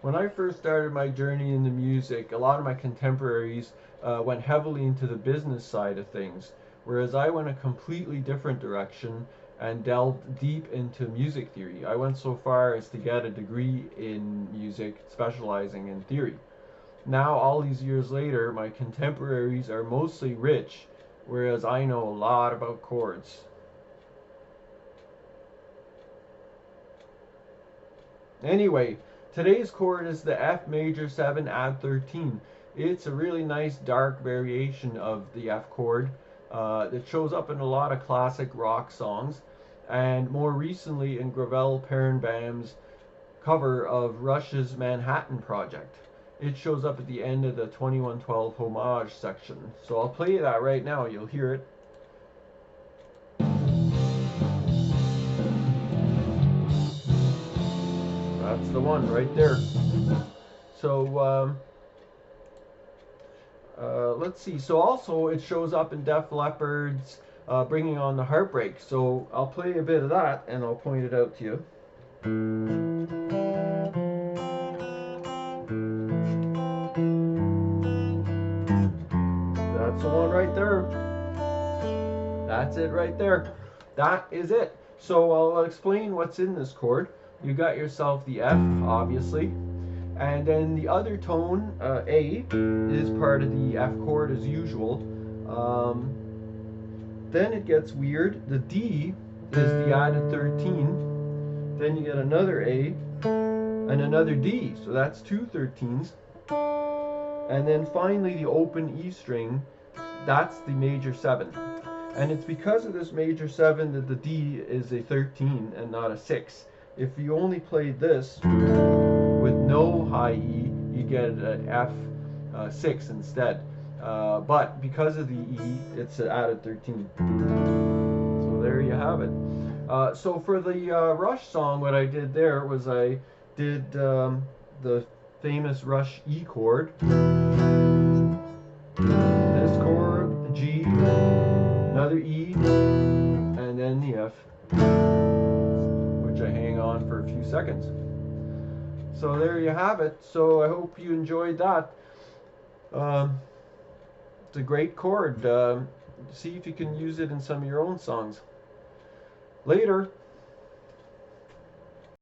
When I first started my journey into music, a lot of my contemporaries went heavily into the business side of things, whereas I went a completely different direction and delved deep into music theory. I went so far as to get a degree in music, specializing in theory. Now, all these years later, my contemporaries are mostly rich, whereas I know a lot about chords. Anyway, today's chord is the F major 7 add 13. It's a really nice dark variation of the F chord that shows up in a lot of classic rock songs, and more recently in Gravelle-Perinbam's cover of Rush's Manhattan Project. It shows up at the end of the 2112 homage section. So I'll play that right now, you'll hear it. That's the one right there. So let's see. So also it shows up in Def Leppard's Bringing on the Heartbreak. So I'll play a bit of that and I'll point it out to you. That's the one right there. That's it right there. That is it. So I'll explain what's in this chord. You got yourself the F, obviously, and then the other tone, A, is part of the F chord as usual. Then it gets weird. The D is the added 13. Then you get another A and another D, so that's two 13s. And then finally the open E string, that's the major 7. And it's because of this major 7 that the D is a 13 and not a 6. If you only played this with no high E, you get an F6 instead. But because of the E, it's an added 13. So there you have it. So for the Rush song, what I did there was I did the famous Rush E chord, this chord, the G, another E, and then the F, which I hang on for a few seconds. So there you have it. So I hope you enjoyed that. It's a great chord. See if you can use it in some of your own songs. Later.